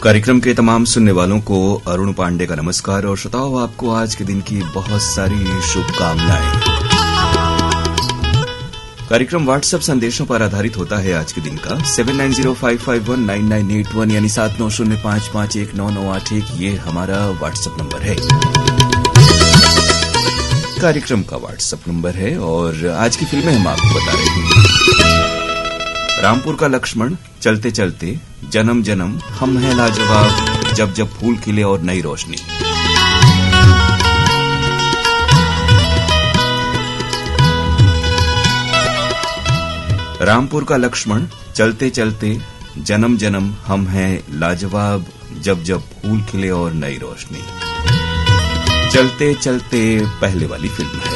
कार्यक्रम के तमाम सुनने वालों को अरुण पांडे का नमस्कार और श्रोताओं आपको आज के दिन की बहुत सारी शुभकामनाएं। कार्यक्रम व्हाट्सएप संदेशों पर आधारित होता है आज के दिन का 7905519981 यानी 7905519981 ये हमारा व्हाट्सएप नंबर है। कार्यक्रम का व्हाट्सएप नंबर है और आज की फिल्में हम आपको बता रहे हैं। रामपुर का लक्ष्मण, चलते चलते, जन्म जन्म, हम हैं लाजवाब, जब जब फूल खिले और नई रोशनी। रामपुर का लक्ष्मण, चलते चलते, जन्म जन्म, हम हैं लाजवाब, जब जब फूल खिले और नई रोशनी। चलते चलते पहले वाली फिल्म है।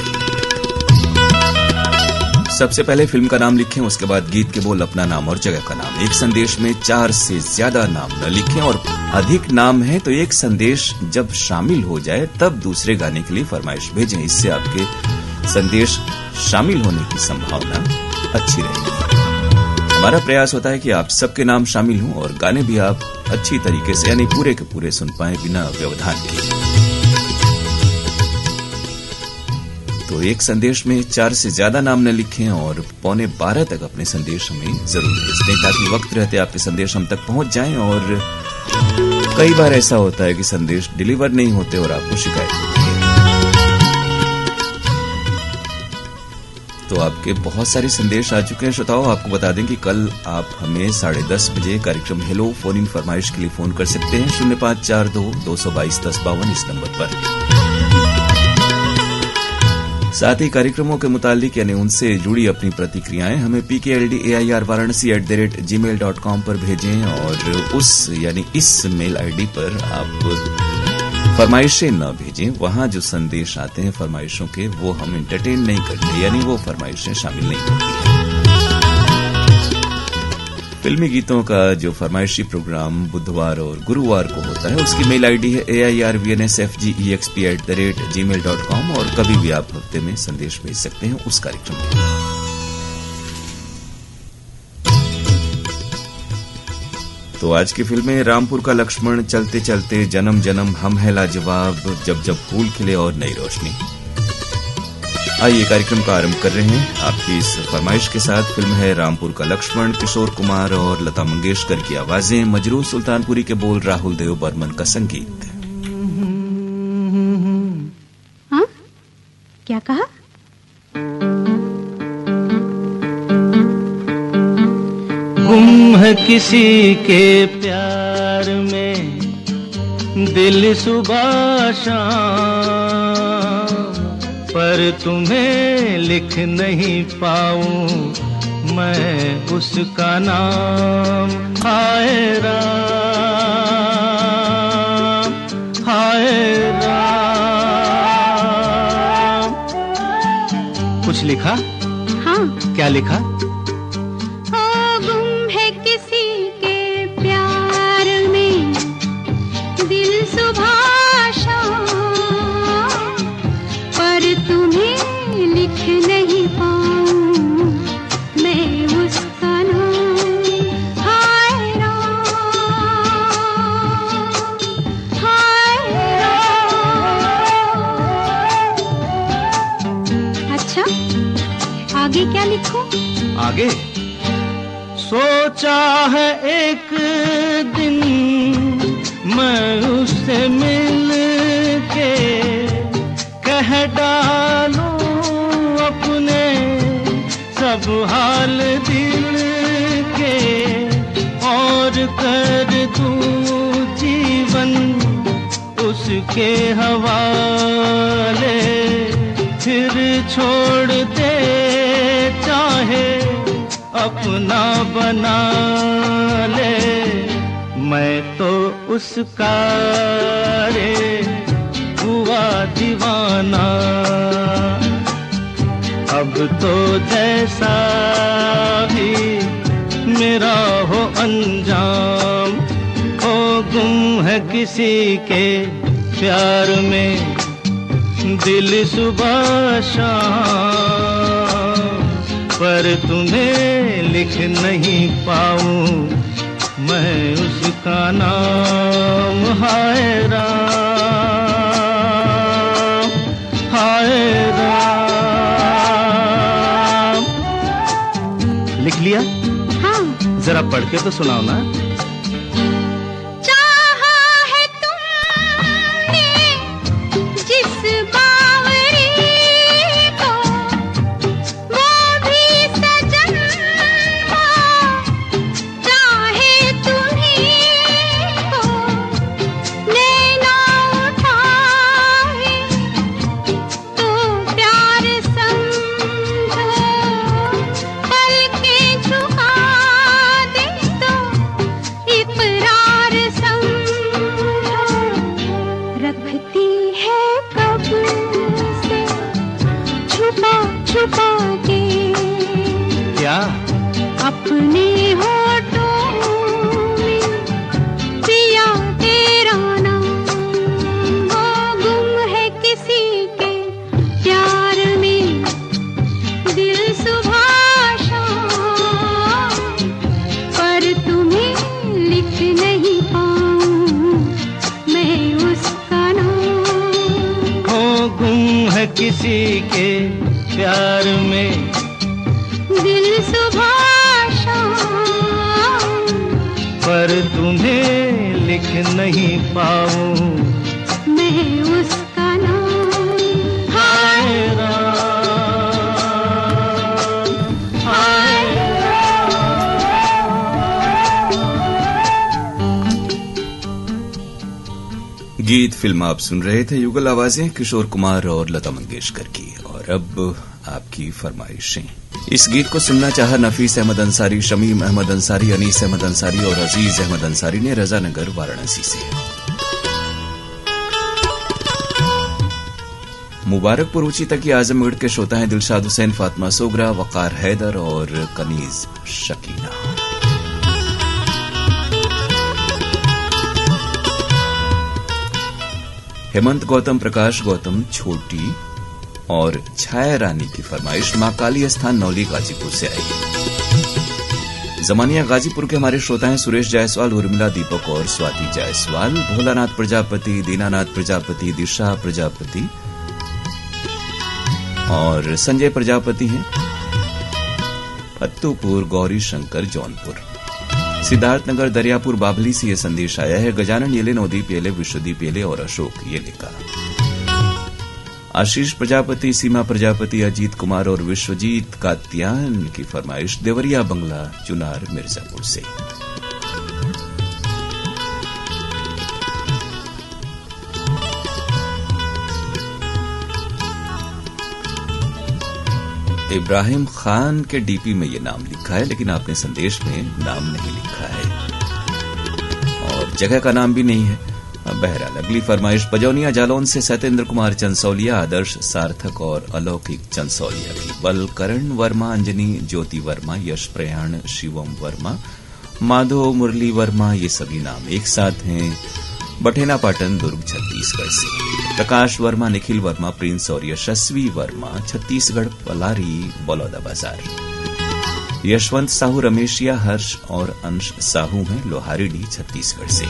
सबसे पहले फिल्म का नाम लिखें, उसके बाद गीत के बोल, अपना नाम और जगह का नाम। एक संदेश में 4 से ज्यादा नाम न लिखें और अधिक नाम है तो एक संदेश जब शामिल हो जाए तब दूसरे गाने के लिए फरमाइश भेजें। इससे आपके संदेश शामिल होने की संभावना अच्छी रहेगी। हमारा प्रयास होता है कि आप सबके नाम शामिल हों और गाने भी आप अच्छी तरीके से यानी पूरे के पूरे सुन पाएं बिना व्यवधान के। तो एक संदेश में 4 से ज्यादा नाम न लिखें और 11:15 तक अपने संदेश हमें जरूर भेज दें ताकि वक्त रहते आपके संदेश हम तक पहुंच जाएं। और कई बार ऐसा होता है कि संदेश डिलीवर नहीं होते और आपको शिकायत होती है। तो आपके बहुत सारे संदेश आ चुके हैं श्रोताओं। आपको बता दें कि कल आप हमें 10:30 बजे कार्यक्रम हेलो फोन इन फरमाइश के लिए फोन कर सकते हैं 0542-222-1052 इस नंबर पर। साथ ही कार्यक्रमों के मुतालिक यानी उनसे जुड़ी अपनी प्रतिक्रियाएं हमें pkldairvaranasi@gmail.com पर भेजें और उस यानी इस मेल आईडी पर आप फरमाइशें न भेजें। वहां जो संदेश आते हैं फरमाइशों के वो हम एंटरटेन नहीं करते यानी वो फरमाइशें शामिल नहीं होती हैं। फिल्मी गीतों का जो फरमाइशी प्रोग्राम बुधवार और गुरुवार को होता है उसकी मेल आईडी है airvansfgexp@gmail.com और कभी भी आप हफ्ते में संदेश भेज सकते हैं उस कार्यक्रम में। तो आज की फिल्में रामपुर का लक्ष्मण, चलते चलते, जन्म जन्म, हम हैं लाजवाब, जब जब फूल खिले और नई रोशनी। आइए कार्यक्रम का आरंभ कर रहे हैं आपकी इस फरमाइश के साथ। फिल्म है रामपुर का लक्ष्मण, किशोर कुमार और लता मंगेशकर की आवाजें, मजरू सुल्तानपुरी के बोल, राहुल देव बर्मन का संगीत। हाँ? क्या कहा? गुम है किसी के प्यार में दिल सुबह शाम, पर तुम्हें लिख नहीं पाऊं मैं उसका नाम। हाय राम, हाय राम। कुछ लिखा? हाँ। क्या लिखा? गुम है किसी के प्यार में दिल सुबह तुम्हें लिख नहीं पाऊं मैं उसका नाम। हाय राम, हाय राम। अच्छा, आगे क्या लिखूं? आगे सोचा है एक दिन मैं उससे मिल के कह डालूं अपने सब हाल दिल के और कर दूं जीवन उसके हवाले। फिर छोड़ दे चाहे अपना बना ले, मैं तो उसका रे हुआ दीवाना। अब तो जैसा भी मेरा हो अंजाम, हो गुम है किसी के प्यार में दिल सुबह शाम, पर तुम्हें लिख नहीं पाऊं मैं उसका नाम हाय राम, हाय राम। लिख लिया? हाँ। जरा पढ़ के तो सुनाओ ना। अपने होठों में पिया तेरा नाम, वो गुम है किसी के प्यार में, दिल सुबह शाम, पर तुम्हें लिख नहीं पाऊं मैं उसका नाम। वो गुम है किसी के प्यार में, दिल सुबह पर तुम्हें लिख नहीं पाऊं मैं उसका नाम। हाय राम, हाय राम। गीत फिल्म आप सुन रहे थे। युगल आवाजें किशोर कुमार और लता मंगेशकर की। और अब आपकी फरमाइशें। इस गीत को सुनना चाहा नफीस अहमद अंसारी, शमीम अहमद अंसारी, अनीस अहमद अंसारी और अजीज अहमद अंसारी ने रजानगर वाराणसी से। मुबारकपुर ऊंची तक की आजमगढ़ के श्रोता हैं दिलशाद हुसैन, फातिमा सोगरा, वकार हैदर और कनीज शकीना। हेमंत गौतम, प्रकाश गौतम, छोटी और छाया रानी की फरमाइश मां काली स्थान नौली गाजीपुर से आई। जमानिया गाजीपुर के हमारे श्रोता हैं सुरेश जायसवाल, उर्मिला दीपक और स्वाति जायसवाल, भोलानाथ प्रजापति, दीनानाथ प्रजापति, दिशा प्रजापति और संजय प्रजापति हैं। फत्तूपुर, गौरी शंकर, जौनपुर, सिद्धार्थनगर, दरियापुर, बाबली से यह संदेश आया है। गजानन येले, नवदीप येले, विश्वदीप येले और अशोक ये लिखा। आशीष प्रजापति, सीमा प्रजापति, अजीत कुमार और विश्वजीत कात्यान की फरमाइश देवरिया बंगला, चुनार, मिर्जापुर से। इब्राहिम खान के डीपी में ये नाम लिखा है, लेकिन आपने संदेश में नाम नहीं लिखा है और जगह का नाम भी नहीं है। बहरहाल अगली फरमाइश बजौनिया जालौन से सत्येंद्र कुमार चंसौलिया, आदर्श सार्थक और अलौकिक चंसौलिया की। बलकरण वर्मा, अंजनी ज्योति वर्मा, यश प्रयाण, शिवम वर्मा, माधव मुरली वर्मा, ये सभी नाम एक साथ हैं। बठेना पाटन, दुर्ग, छत्तीसगढ़ से। प्रकाश वर्मा, निखिल वर्मा, प्रिंस और यशस्वी वर्मा, छत्तीसगढ़, पलारी, बलौदा बाजार। यशवंत साहू, रमेशिया, हर्ष और अंश साहू हैं लोहारीडी, छत्तीसगढ़ से।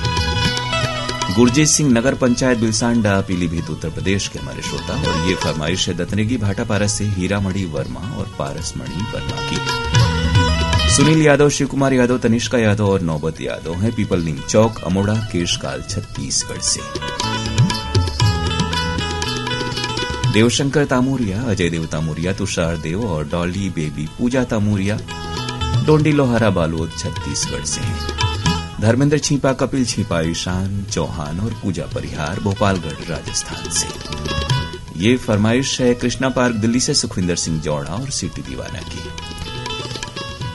गुरजीत सिंह, नगर पंचायत, बिलसांडा, पीलीभीत, उत्तर प्रदेश के हमारे श्रोता। और ये फरमाइश है दतनेगी भाटापारा से हीरामणि वर्मा और पारसमणि वर्मा की। सुनील यादव, शिव कुमार यादव, तनिष्का यादव और नौबत यादव हैं पीपल नीम चौक, अमोड़ा, केशकाल, छत्तीसगढ़ से। देवशंकर तामूरिया, अजय देव तामूरिया, तुषार देव और डॉली बेबी पूजा तामूरिया, डोंडी लोहारा, बालोद, छत्तीसगढ़ से हैं। धर्मेंद्र छिपा, कपिल छिपा, ईशान चौहान और पूजा परिहार, भोपालगढ़, राजस्थान से। ये फरमाइश है कृष्णा पार्क, दिल्ली से सुखविंदर सिंह जौड़ा और सिटी दीवाना की।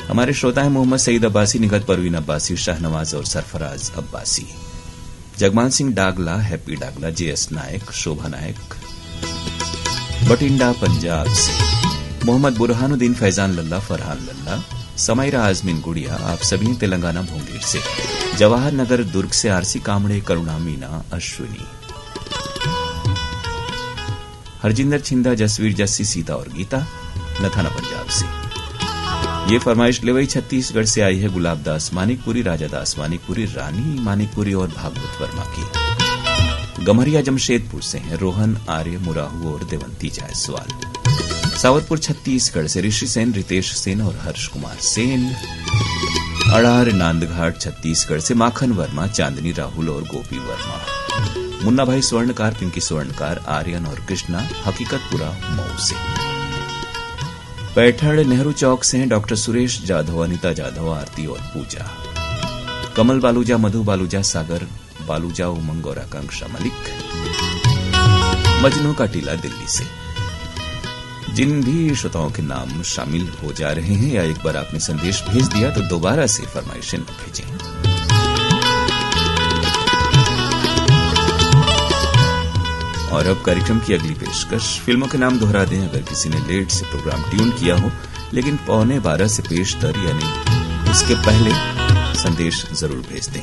हमारे श्रोता हैं मोहम्मद सईद अब्बासी, निगत परवीन अब्बासी, शाहनवाज और सरफराज अब्बासी। जगमान सिंह डागला, हैप्पी डागला, जेएस नायक, शोभा नायक, बटिंडा, पंजाब से। मोहम्मद बुरहानुद्दीन, फैजान लल्ला, फरहान लल्ला, समाइरा आजमीन गुड़िया, आप सभी तेलंगाना भोंगेर से। जवाहर नगर, दुर्ग से आरसी कामड़े, करुणा मीना, अश्विनी। हरजिंदर छिंदा, जसवीर, जस्सी, सीता और गीता, नथाना, पंजाब से। ये फरमाइश लेवई छत्तीसगढ़ से आई है गुलाब दास मानिकपुरी, राजा दास मानिकपुरी, रानी मानिकपुरी और भागवत वर्मा की। गमरिया जमशेदपुर से हैं रोहन आर्य मुराहू और देवंती जायसवाल। सावरपुर छत्तीसगढ़ से ऋषि सेन, रितेश सेन और हर्ष कुमार सेन। अड़ार नांदघाट छत्तीसगढ़ से माखन वर्मा, चांदनी राहुल और गोपी वर्मा। मुन्ना भाई स्वर्णकार, पिंकी स्वर्णकार, आर्यन और कृष्णा हकीकतपुरा मऊ से। पैठड़ नेहरू चौक से हैं डॉक्टर सुरेश जाधव, अनिता जाधव, आरती और पूजा। कमल बालूजा, मधु बालूजा, सागर बालूजा, उमंग और आकांक्षा मलिक। मजनू का टीला दिल्ली से। जिन भी श्रोताओं के नाम शामिल हो जा रहे हैं या एक बार आपने संदेश भेज दिया तो दोबारा से फरमाइशें भेजें। और अब कार्यक्रम की अगली पेशकश। फिल्मों के नाम दोहरा दें अगर किसी ने लेट से प्रोग्राम ट्यून किया हो, लेकिन 11:15 से पेशतर यानी उसके पहले संदेश जरूर भेज दें।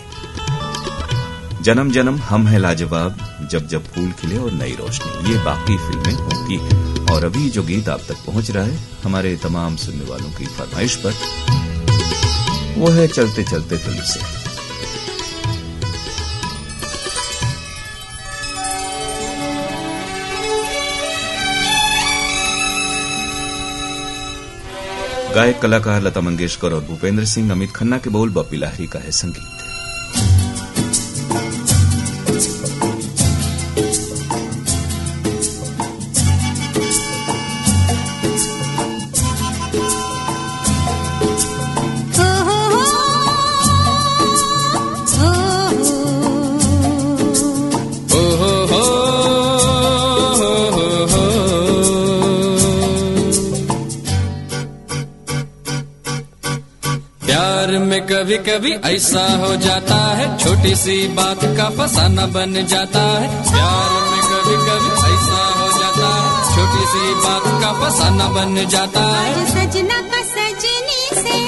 जन्म जन्म, हम है लाजवाब, जब जब फूल खिले और नई रोशनी, ये बाकी फिल्में होंगी। और अभी जो गीत आप तक पहुंच रहा है हमारे तमाम सुनने वालों की फरमाइश पर, वो है चलते चलते फिल्म से। गायक कलाकार लता मंगेशकर और भूपेंद्र सिंह, अमित खन्ना के बोल, बप्पी लाहिरी का है संगीत। कभी कभी ऐसा हो जाता है, छोटी सी बात का फसाना बन जाता है। प्यार में कभी कभी ऐसा हो जाता है, छोटी सी बात का फसाना बन जाता है। सजना का सजनी से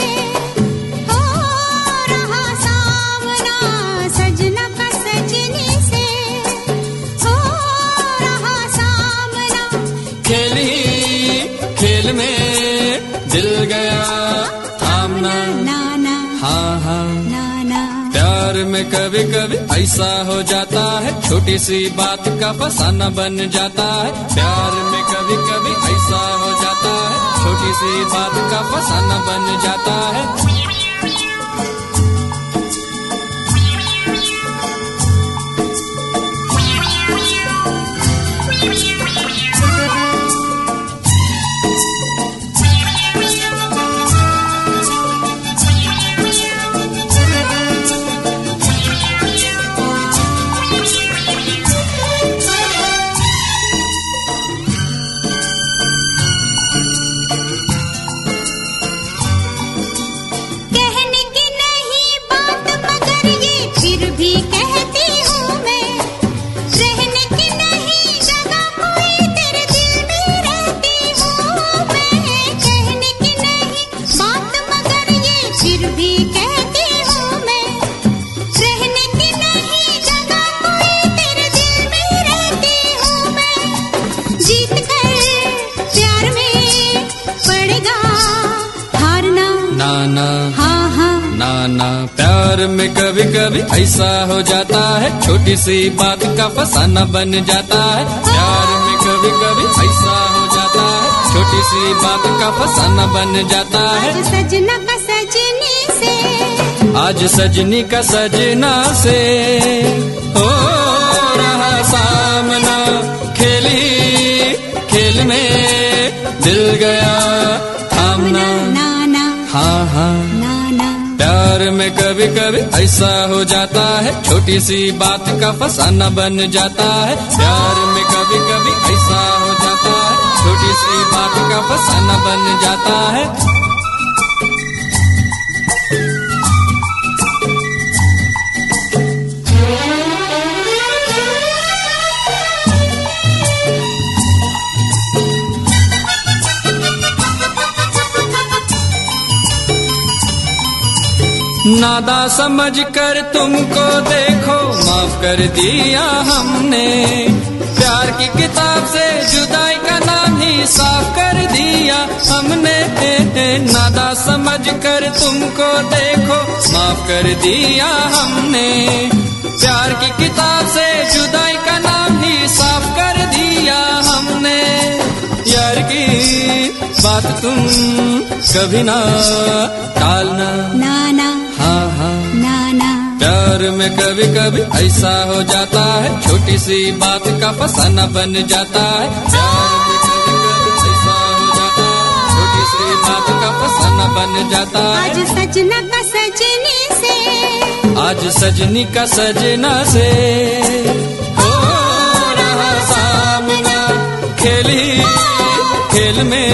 हो रहा सामना, सजना का सजनी से हो रहा सामना। खेल में दिल गया थामना, प्यार में कभी कभी ऐसा हो जाता है, छोटी सी बात का फसाना बन जाता है। प्यार में कभी कभी ऐसा हो जाता है, छोटी सी बात का फसाना बन जाता है। प्यार में कभी कभी ऐसा हो जाता है, छोटी सी बात का फसाना बन जाता है। प्यार में कभी कभी ऐसा हो जाता है, छोटी सी बात का फसाना बन जाता है। सजना का सजनी से, आज सजनी का सजना से हो रहा सामना। खेल में दिल गया थामना, हाँ प्यार में कभी कभी ऐसा हो जाता है, छोटी सी बात का फसाना बन जाता है। प्यार में कभी कभी ऐसा हो जाता है, छोटी सी बात का फसाना बन जाता है। नादा समझ कर तुमको देखो, माफ कर दिया हमने। प्यार की किताब से जुदाई का नाम ही साफ कर दिया हमने, नादा समझ कर तुमको देखो माफ कर दिया हमने। प्यार की किताब से जुदाई का नाम ही साफ कर दिया हमने। यार की बात तुम कभी ना टालना, नाना हाँ हाँ नाना। प्यार में कभी कभी ऐसा हो जाता है, छोटी सी बात का फसाना बन जाता है। प्यार में कभी कभी ऐसा हो जाता है, छोटी सी बात का फसाना बन जाता है। आज सजना का सजनी से, आज सजनी का सजना से हो रहा सामना। खेली खेल में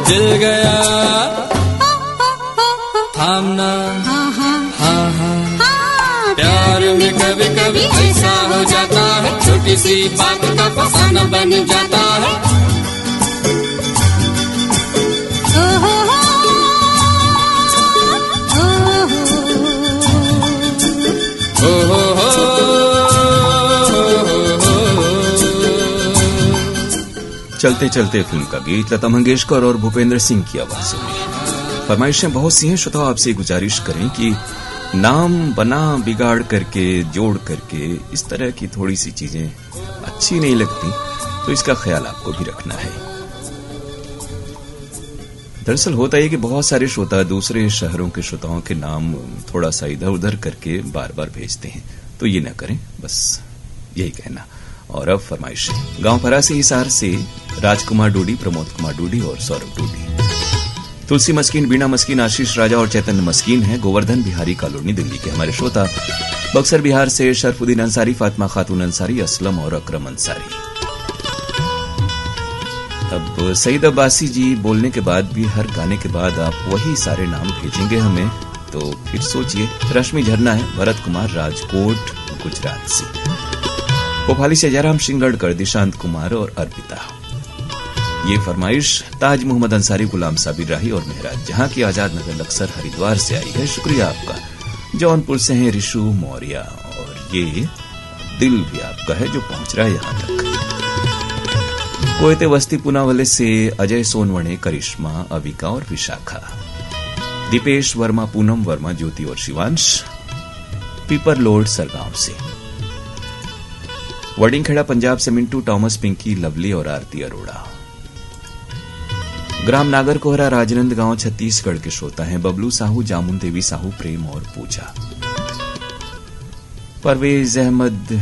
दिल गया थामना, हाँ हाँ। प्यार में कभी कभी ऐसा हो जाता है, छोटी सी बात का फसाना बन जाता है। चलते चलते फिल्म का गीत लता मंगेशकर और भूपेंद्र सिंह की आवाजों में। फरमाइशें बहुत सी हैं, श्रोताओ आपसे गुजारिश करें कि नाम बना बिगाड़ करके जोड़ करके इस तरह की थोड़ी सी चीजें अच्छी नहीं लगती, तो इसका ख्याल आपको भी रखना है। दरअसल होता है कि बहुत सारे श्रोता दूसरे शहरों के श्रोताओं के नाम थोड़ा सा इधर उधर करके बार बार भेजते हैं, तो ये न करें, बस यही कहना। और अब फरमाइश है गांव परासी हिसार से राजकुमार डूडी, प्रमोद कुमार डूडी और सौरभ डूडी। तुलसी मस्कीन, बीना मस्कीन, आशीष राजा और चैतन्य मस्कीन है गोवर्धन बिहारी कॉलोनी दिल्ली के हमारे श्रोता। बक्सर बिहार से शरफुद्दीन अंसारी, फातिमा खातून अंसारी, असलम और अकरम अंसारी। अब सईद अब्बासी जी बोलने के बाद भी हर गाने के बाद आप वही सारे नाम भेजेंगे हमें, तो फिर सोचिए। रश्मि झरना है भरत कुमार, राजकोट गुजरात से। भोपाली से जयराम सिंगड़कर, दिशांत कुमार और अर्पिता। ये फरमाइश ताज मोहम्मद अंसारी, गुलाम साबिर राही और मेहराज जहां की आजाद नगर लक्सर हरिद्वार से आई है, शुक्रिया आपका। जौनपुर से हैं रिशु मौर्य, और ये दिल भी आपका है जो पहुंच रहा है यहां तक। कोयते वस्ती पुनावले से अजय सोनवणे, करिश्मा, अविका और विशाखा। दीपेश वर्मा, पूनम वर्मा, ज्योति और शिवांश। पीपर लोड सरगांव से। वडिंगखेड़ा पंजाब से मिंटू, टॉमस, पिंकी, लवली और आरती अरोड़ा। ग्राम नागर कोहरा, राजनंदगांव छत्तीसगढ़ के श्रोता हैं बबलू साहू, जामुन देवी साहू, प्रेम और पूजा। परवेज अहमद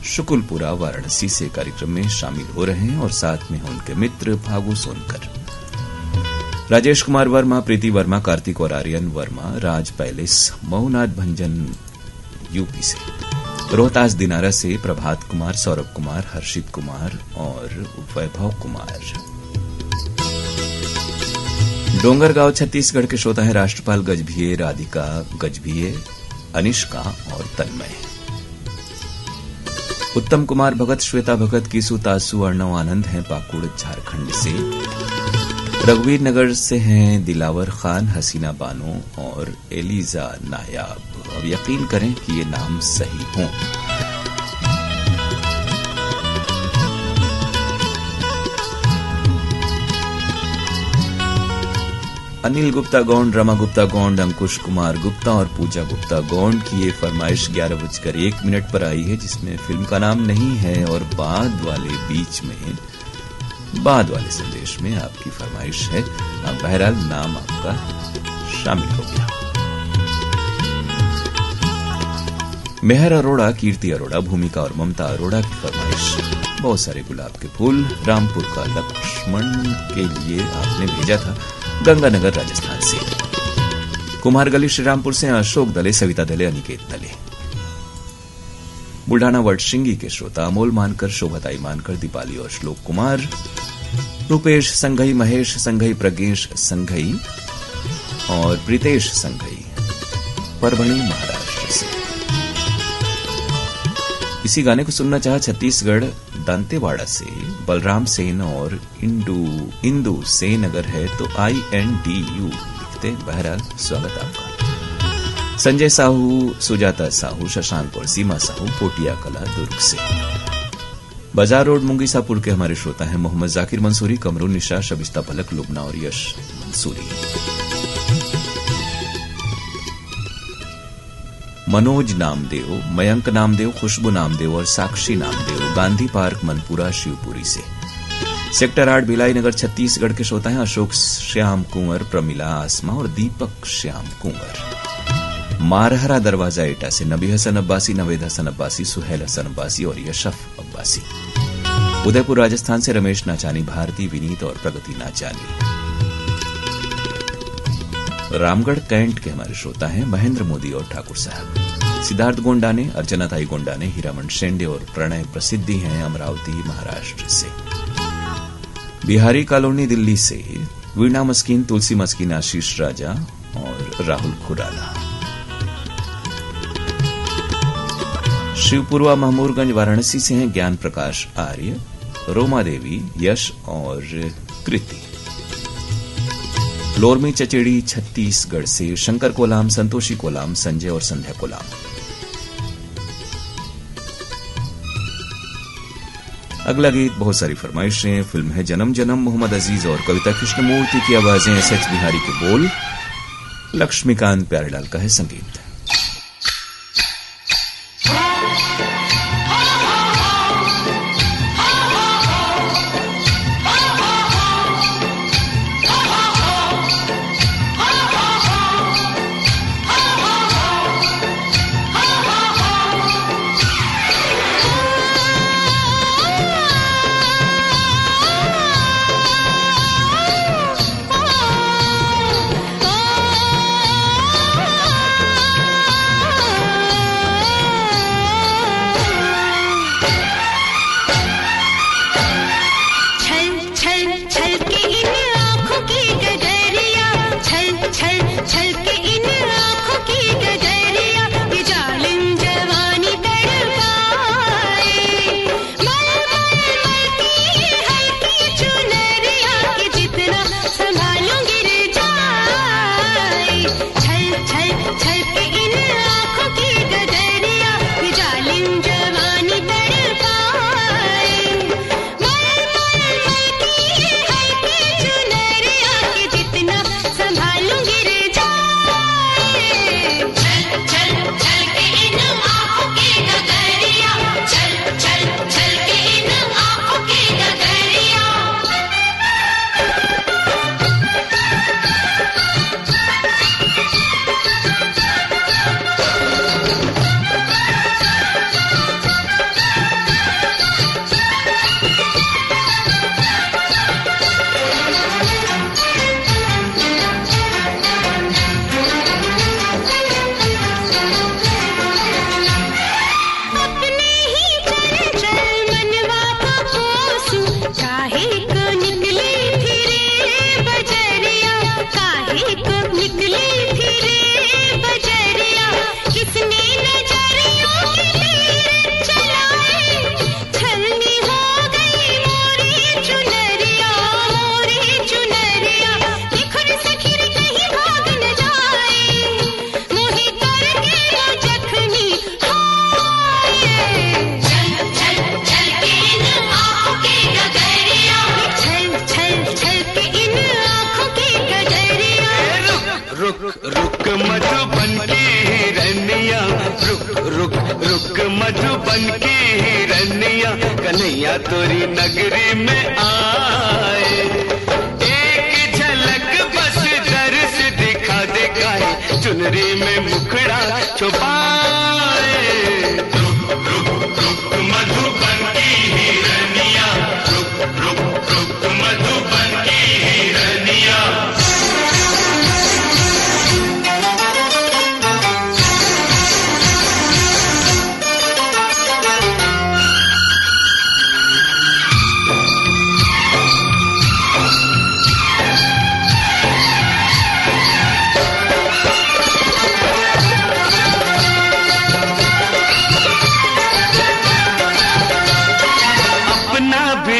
शुकुलपुरा वाराणसी से कार्यक्रम में शामिल हो रहे हैं और साथ में हैं उनके मित्र फागू सोनकर। राजेश कुमार वर्मा, प्रीति वर्मा, कार्तिक और आर्यन वर्मा, राज पैलेस, मऊनाथ भंजन यूपी से। रोहतास दिनारा से प्रभात कुमार, सौरभ कुमार, हर्षित कुमार और वैभव कुमार। डोंगरगांव छत्तीसगढ़ के श्रोता है राष्ट्रपाल गजभिये, राधिका गजभिये, अनिष्का और तन्मय। उत्तम कुमार भगत, श्वेता भगत, कीसु तासु, अर्णव आनंद हैं पाकुड़ झारखंड से। रघुवीर नगर से हैं दिलावर खान, हसीना बानो और एलिजा नायाब। अब यकीन करें कि ये नाम सही हों। अनिल गुप्ता गौंड, रमा गुप्ता गौंड, अंकुश कुमार गुप्ता और पूजा गुप्ता गौंड की ये फरमाइश 11:01 पर आई है, जिसमें फिल्म का नाम नहीं है और बाद वाले बीच में बाद वाले संदेश में आपकी फरमाइश है। अब बहरहाल नाम आपका शामिल हो गया। मेहर अरोड़ा, कीर्ति अरोड़ा, भूमिका और ममता अरोड़ा की फरमाइश। बहुत सारे गुलाब के फूल रामपुर का लक्ष्मण के लिए आपने भेजा था, गंगानगर राजस्थान से। कुमारगली श्रीरामपुर से अशोक दले, सविता दले, अनिकेत दले। बुल्ढाना वटशिंगी के श्रोता अमोल मानकर, शोभताई मानकर, दीपाली और श्लोक Kumar. Rupesh Shanghai, Mahesh Shanghai, Pradnyesh Shanghai और प्रीतेश संघई, परभणी महाराष्ट्र से। इसी गाने को सुनना चाहा छत्तीसगढ़ दांतेवाड़ा से बलराम सेन और इंदू सेन अगर है तो INDU लिखते। बहरहाल स्वागत आपका। संजय साहू, सुजाता साहू, शशांक और सीमा साहू, पोटिया कला दुर्ग से। बाजार रोड मुंगीसापुर के हमारे श्रोता हैं मोहम्मद जाकिर मंसूरी, कमरुन निशा, शबिस्ता पलक, लुबना और यश मंसूरी। मनोज नामदेव, मयंक नामदेव, खुशबू नामदेव और साक्षी नामदेव गांधी पार्क मनपुरा शिवपुरी से। सेक्टर 8 भिलाई नगर छत्तीसगढ़ के श्रोता हैं अशोक श्याम कुंवर, प्रमिला आसमा और दीपक श्याम कुंवर। मारहरा दरवाजा एटा से नबी हसन अब्बासी, नवेद हसन अब्बासी, सुहेल हसन अब्बासी और यशफ अब्बासी। उदयपुर राजस्थान से रमेश नाचानी, भारती, विनीत और प्रगति नाचानी। रामगढ़ कैंट के हमारे श्रोता हैं महेंद्र मोदी और ठाकुर साहब। सिद्धार्थ गोंडा ने, अर्चना ताई गोंडा ने, हीरामन शेंडे और प्रणय प्रसिद्धि हैं अमरावती महाराष्ट्र से। बिहारी कॉलोनी दिल्ली से वीणा मस्किन, तुलसी मस्किन, आशीष राजा और राहुल खुराना। शिवपुरवा महमूरगंज वाराणसी से हैं ज्ञान प्रकाश आर्य, रोमा देवी, यश और कृति। लोरमी चचेड़ी छत्तीसगढ़ से शंकर कोलाम, संतोषी कोलाम, संजय और संध्या कोलाम। अगला गीत बहुत सारी फरमाइशें, फिल्म है जन्म जन्म, मोहम्मद अजीज और कविता कृष्णमूर्ति की आवाजें, एस.एच. बिहारी के बोल, लक्ष्मीकांत प्यारेलाल का है संगीत। तोरी नगरी में आए, एक झलक बस दर्श दिखा दे काहे चुनरी में मुखड़ा छुपाए। रुक रुक रुक मधुबन की हिरनिया, रुक रुक रुक मधुबन की हिरनिया।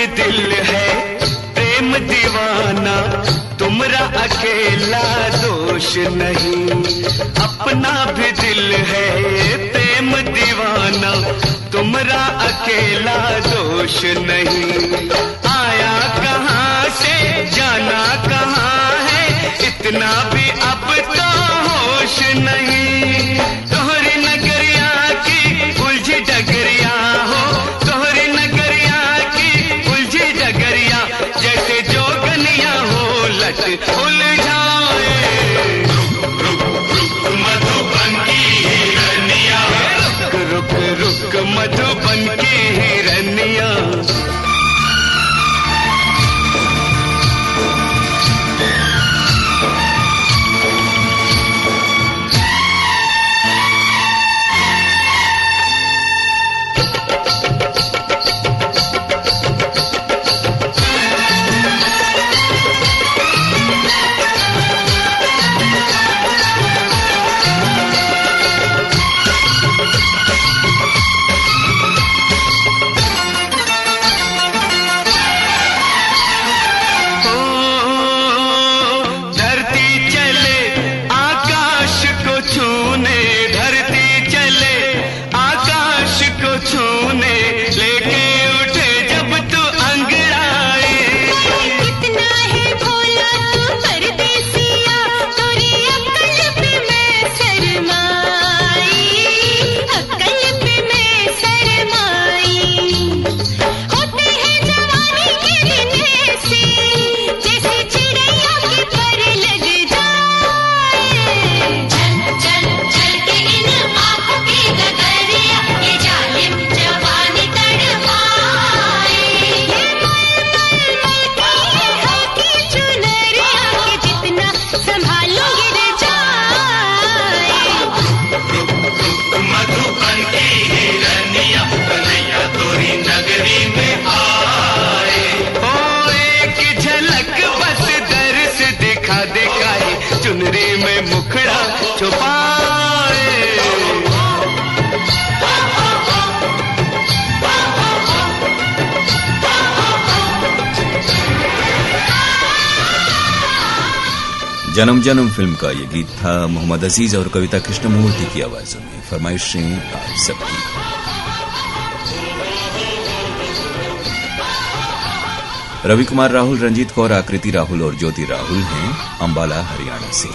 दिल है प्रेम दीवाना, तुम तुमरा अकेला दोष नहीं, अपना भी दिल है प्रेम दीवाना, तुमरा अकेला दोष नहीं। आया कहाँ से जाना कहाँ है, इतना भी अब तो होश नहीं। तोहरी नगरिया की उलझी डगरिया हो, तोहरी नगरिया की उलझी डगरिया, जैसे जोगनिया हो लट उलझाए। मधुबन की हिरनिया, रुक रुक रुक मधुबन की हिरनिया। चुनरी में मुखड़ा छुपाए। जन्म जन्म फिल्म का ये गीत था मोहम्मद अजीज और कविता कृष्णमूर्ति की आवाजों में। फरमाइशें आप सबकी। रवि कुमार राहुल, रंजीत कौर, आकृति राहुल और ज्योति राहुल हैं अंबाला हरियाणा से,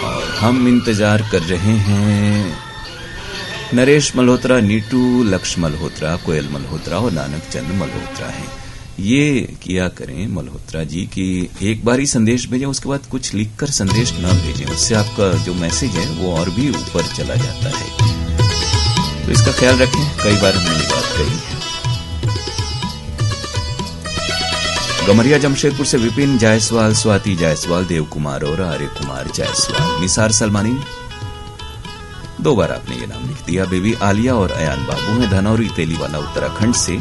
और हम इंतजार कर रहे हैं नरेश मल्होत्रा, नीटू, लक्ष्य मल्होत्रा, कोयल मल्होत्रा और नानक चंद मल्होत्रा हैं। ये किया करें मल्होत्रा जी कि एक बार ही संदेश भेजें, उसके बाद कुछ लिखकर संदेश न भेजें, उससे आपका जो मैसेज है वो और भी ऊपर चला जाता है, तो इसका ख्याल रखें। कई बार हमने ये बात कही है। गमरिया जमशेदपुर से विपिन जायसवाल, स्वाति जायसवाल, देव कुमार और आर्य कुमार जायसवाल, निसार सलमानी, 2 बार आपने ये नाम लिख दिया। बेबी आलिया और अयान बाबू हैं धनौरी तेलीवाला उत्तराखंड से।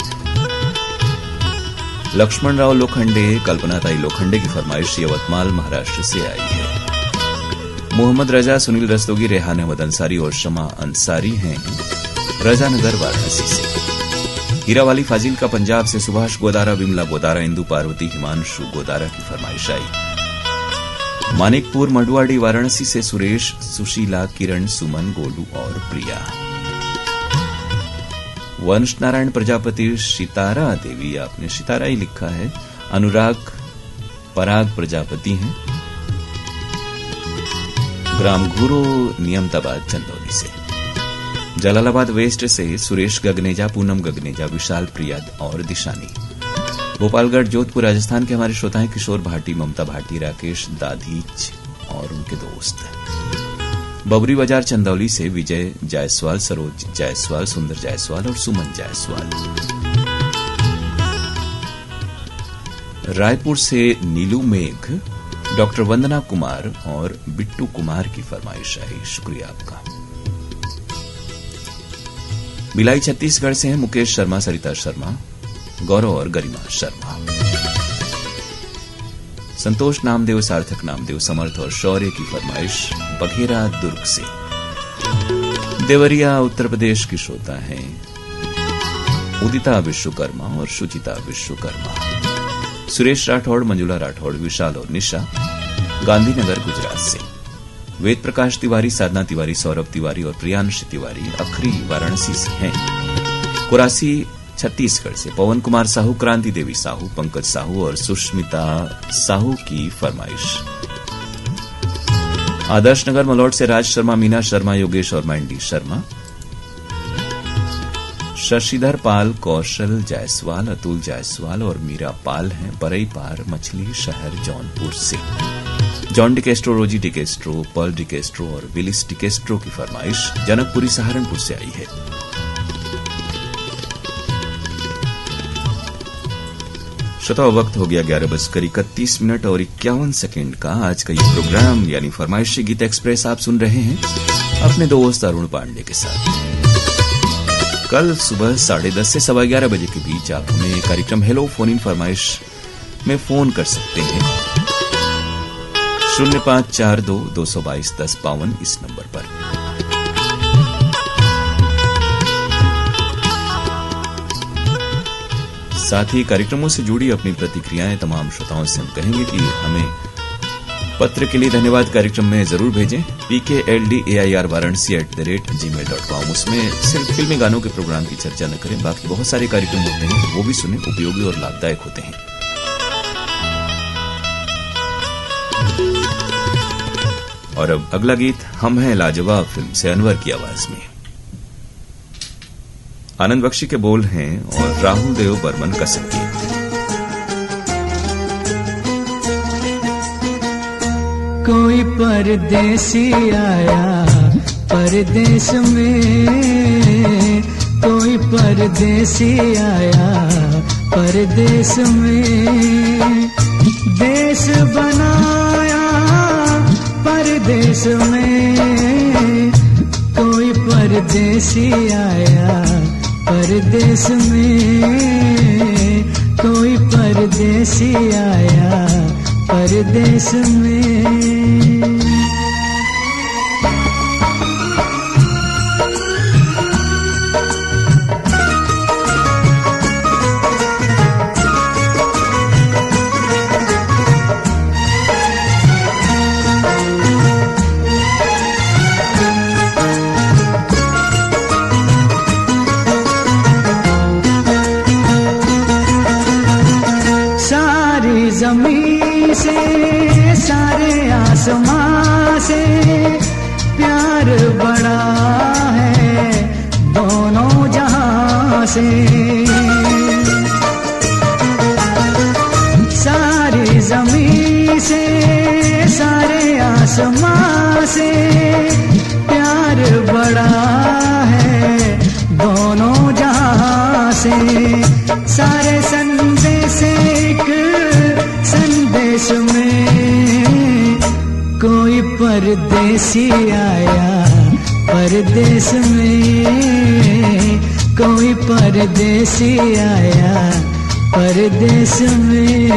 लक्ष्मण राव लोखंडे, कल्पना ताई लोखंडे की फरमाइश यवतमाल महाराष्ट्र से आई है। मोहम्मद रजा, सुनील रस्तोगी, रेहान अहमद अंसारी और शमा अंसारी हैं रजानगर वाराणसी से। हीरावाली फाजिल का पंजाब से सुभाष गोदारा, विमला गोदारा, इंदु पार्वती, हिमांशु गोदारा की फरमाइश आई। मानिकपुर मडुआडी वाराणसी से सुरेश, सुशीला, किरण, सुमन, गोलू और प्रिया। वंश नारायण प्रजापति, सितारा देवी, आपने सितारा ही लिखा है। अनुराग पराग प्रजापति हैं ग्राम घूरो, नियमताबाद, चंदौली से। जलालाबाद वेस्ट से सुरेश गगनेजा, पूनम गगनेजा, विशाल प्रियद और दिशानी। गोपालगढ़ जोधपुर राजस्थान के हमारे श्रोता हैं किशोर भाटी, ममता भाटी, राकेश दाधीच और उनके दोस्त। बबरी बाजार चंदौली से विजय जायसवाल, सरोज जायसवाल, सुंदर जायसवाल और सुमन जायसवाल। रायपुर से नीलू मेघ, डॉक्टर वंदना कुमार और बिट्टू कुमार की फरमाइश आई, शुक्रिया आपका। बिलाई छत्तीसगढ़ से हैं मुकेश शर्मा, सरिता शर्मा, गौरव और गरिमा शर्मा। संतोष नामदेव, सार्थक नामदेव, समर्थ और शौर्य की फरमाइश बघेरा दुर्ग से। देवरिया उत्तर प्रदेश की श्रोता हैं उदिता विश्वकर्मा और शुचिता विश्वकर्मा। सुरेश राठौड़, मंजुला राठौड़, विशाल और निशा गांधीनगर गुजरात से, वेद प्रकाश तिवारी, साधना तिवारी, सौरभ तिवारी और प्रियांश तिवारी अखरी वाराणसी से हैं। कुरासी छत्तीसगढ़ से पवन कुमार साहू, क्रांति देवी साहू, पंकज साहू और सुष्मिता साहू की फरमाइश। आदर्श नगर मलौट से राज शर्मा, मीना शर्मा, योगेश और मैंडी शर्मा, शशिधर पाल, कौशल जायसवाल, अतुल जायसवाल और मीरा पाल हैं परई पार मछली शहर जौनपुर से। जॉन डिकेस्ट्रो, रोजी डिकेस्ट्रो, पर्ल डिकेस्ट्रो और विलिस डिकेस्ट्रो की फरमाइश जनकपुरी सहारनपुर से आई है। श्रोताओ, वक्त हो गया 11:31 और 51 सेकेंड का। आज का ये प्रोग्राम यानी फरमाइशी गीत एक्सप्रेस आप सुन रहे हैं अपने दोस्त अरुण पांडे के साथ। कल सुबह 10:30 से 11:15 बजे के बीच आप हमें कार्यक्रम हेलो फोन इन फरमाइश में फोन कर सकते हैं 0542-222-1052 इस नंबर पर। साथ ही कार्यक्रमों से जुड़ी अपनी प्रतिक्रियाएं तमाम श्रोताओं से हम कहेंगे कि हमें पत्र के लिए धन्यवाद कार्यक्रम में जरूर भेजें PKLDAIR varanasi@gmail.com। उसमें सिर्फ फिल्मी गानों के प्रोग्राम की चर्चा न करें, बाकी बहुत सारे कार्यक्रम होते हैं वो भी सुने, उपयोगी और लाभदायक होते हैं। और अब अगला गीत हम हैं लाजवाब फिल्म से अनवर की आवाज में। आनंद बख्शी के बोल हैं और राहुल देव बर्मन का संगीत। कोई परदेसी आया परदेश में, कोई परदेसी आया परदेश में, देश बनाया परदेश में, कोई परदेसी आया परदेश में, कोई परदेसी आया परदेश में। जमीन से सारे आसमां से प्यार बड़ा है दोनों जहां से, सारी जमीन से सारे आसमां से प्यार बड़ा है दोनों जहां से, सारे संदेश एक संदेश में, कोई परदेसी आया परदेश में, कोई परदेसी आया परदेश में।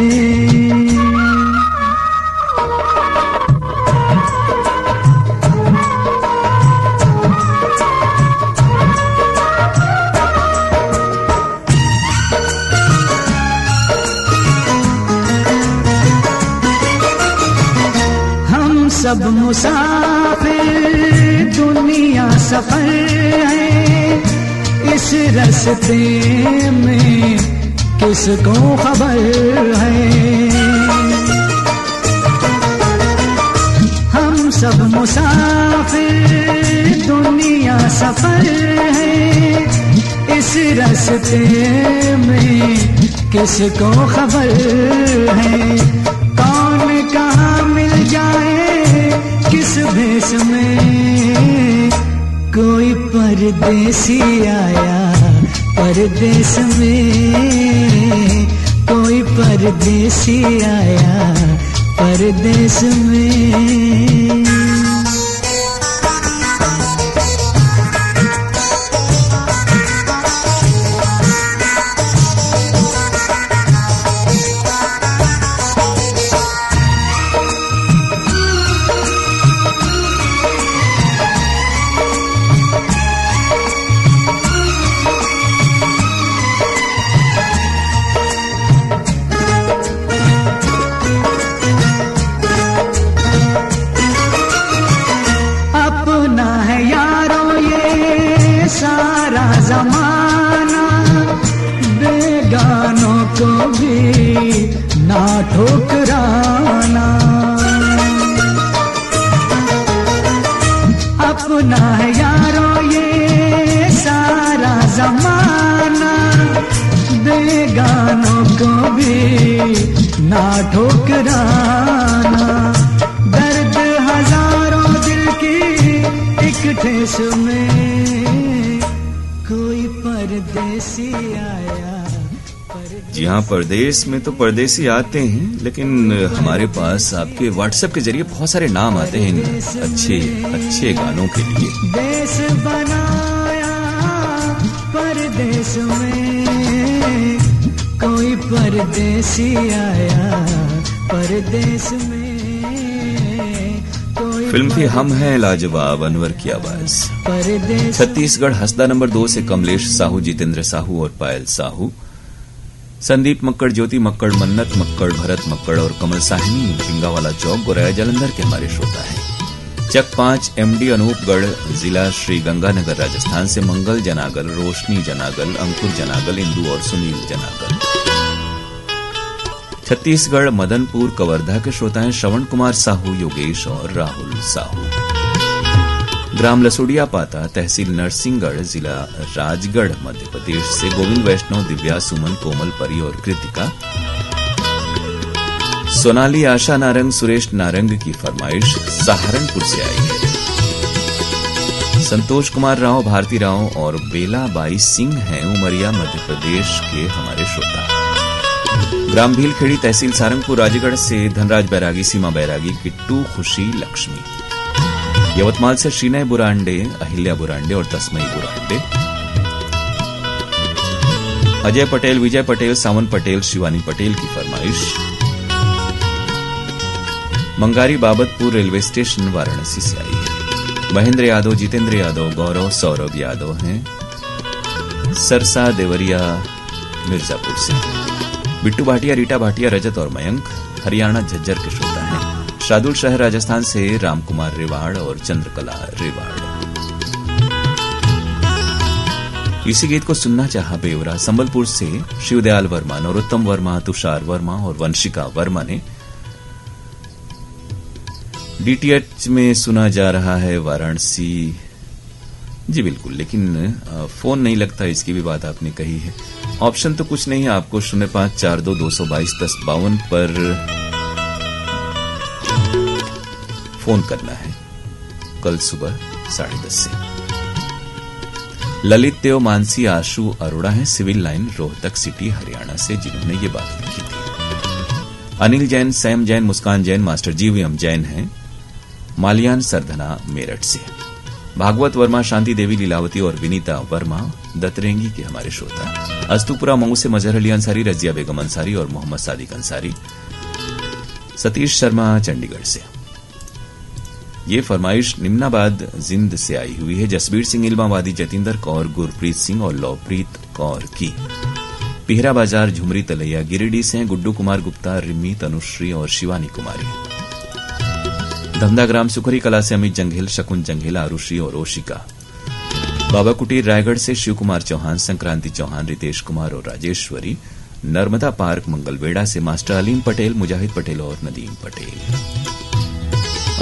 सब मुसाफिर दुनिया सफर है, इस रास्ते में किसको खबर है, हम सब मुसाफिर दुनिया सफर है, इस रास्ते में किसको खबर है, कौन कहाँ मिल जाए किस भेष में, कोई परदेसी आया परदेश में, कोई परदेसी आया परदेश में। को भी ना ठुकराना, अपना है यारों ये सारा जमाना, बेगानों को भी ना ठुकराना, दर्द हजारों दिल की एक ठेस में कोई परदेसी आया। जी हाँ, परदेश में तो परदेसी आते हैं, लेकिन हमारे पास आपके व्हाट्सएप के जरिए बहुत सारे नाम आते हैं अच्छे अच्छे गानों के लिए। देश बनाया परदेश में कोई परदेसी आया, परदेश में कोई। फिल्म थी हम हैं लाजवाब, अनवर की आवाज। छत्तीसगढ़ हसदा नंबर 2 से कमलेश साहू, जितेंद्र साहू और पायल साहू, संदीप मक्कड़, ज्योति मक्कड़, मन्नत मक्कड़, भरत मक्कड़ और कमल साहिनी पिंगावाला चौक, गोराया जालंधर के हमारे श्रोता हैं। चक 5 एमडी अनूपगढ़, जिला श्री गंगानगर, राजस्थान से मंगल जनागल, रोशनी जनागल, अंकुर जनागल, इंदू और सुनील जनागल। छत्तीसगढ़ मदनपुर कवर्धा के श्रोता हैं श्रवण कुमार साहू, योगेश और राहुल साहू। ग्राम लसोडिया पाता, तहसील नरसिंहगढ़, जिला राजगढ़, मध्य प्रदेश से गोविंद वैष्णव, दिव्या, सुमन, कोमल, परी और कृतिका। सोनाली, आशा नारंग, सुरेश नारंग की फरमाइश सहारनपुर से आई है। संतोष कुमार राव, भारती राव और बेलाबाई सिंह हैं उमरिया, मध्य प्रदेश के हमारे श्रोता। ग्राम भीलखेड़ी, तहसील सारंगपुर, राजगढ़ से धनराज बैरागी, सीमा बैरागी, किट्टू, खुशी, लक्ष्मी। यवतमाल से श्रीनय बुरांडे, अहिल्या बुरांडे और तस्मई बुरांडे। अजय पटेल, विजय पटेल, सावन पटेल, शिवानी पटेल की फरमाइश। मंगारी बाबतपुर रेलवे स्टेशन, वाराणसी से आई है। महेंद्र यादव, जितेंद्र यादव, गौरव, सौरभ यादव हैं सरसा देवरिया, मिर्जापुर से। बिट्टू भाटिया, रीटा भाटिया, रजत और मयंक हरियाणा झज्जर के श्रोता हैं। शादुल शहर, राजस्थान से रामकुमार रेवाड़ और चंद्रकला रेवाड़। इसी गीत को सुनना चाहा बेवरा संबलपुर से शिवदयाल वर्मा, नरोत्तम वर्मा, तुषार वर्मा और वंशिका वर्मा ने। डीटीएच में सुना जा रहा है वाराणसी। जी बिल्कुल, लेकिन फोन नहीं लगता, इसकी भी बात आपने कही है। ऑप्शन तो कुछ नहीं है, आपको 0542-222-1052 पर फोन करना है कल सुबह 10:30 से। ललित देव, मानसी, आशु अरोड़ा हैं civil line, Rohtak city, Haryana से, जिन्होंने ये बात लिखी थी। Anil Jain, Sam Jain, Muskan Jain, master GVM Jain हैं मालियान सरधना, मेरठ से। भागवत वर्मा, शांति देवी, लीलावती और विनीता वर्मा दतरेंगी के हमारे श्रोता। अस्तुपुरा मऊ से मजहर अली अंसारी, रजिया बेगम अंसारी और मोहम्मद सादिक अंसारी। सतीश शर्मा चंडीगढ़ से। ये फरमाइश निम्नाबाद जिंद से आई हुई है। जसबीर सिंह, इल्मावादी, जतिंदर कौर, गुरप्रीत सिंह और लवप्रीत कौर की। पिहरा बाजार, झुमरी तलैया, गिरिडीह से गुड्डू कुमार गुप्ता, रिमी, तनुश्री और शिवानी कुमारी। धमदाग्राम सुखरी कला से अमित जंघेल, शकुन जंघेल, आरुषी और ओशिका। बाबा कुटीर रायगढ़ से शिव कुमार चौहान, संक्रांति चौहान, रितेश कुमार और राजेश्वरी। नर्मदा पार्क मंगलवेड़ा से मास्टर अलीम पटेल, मुजाहिद पटेल और नदीम पटेल।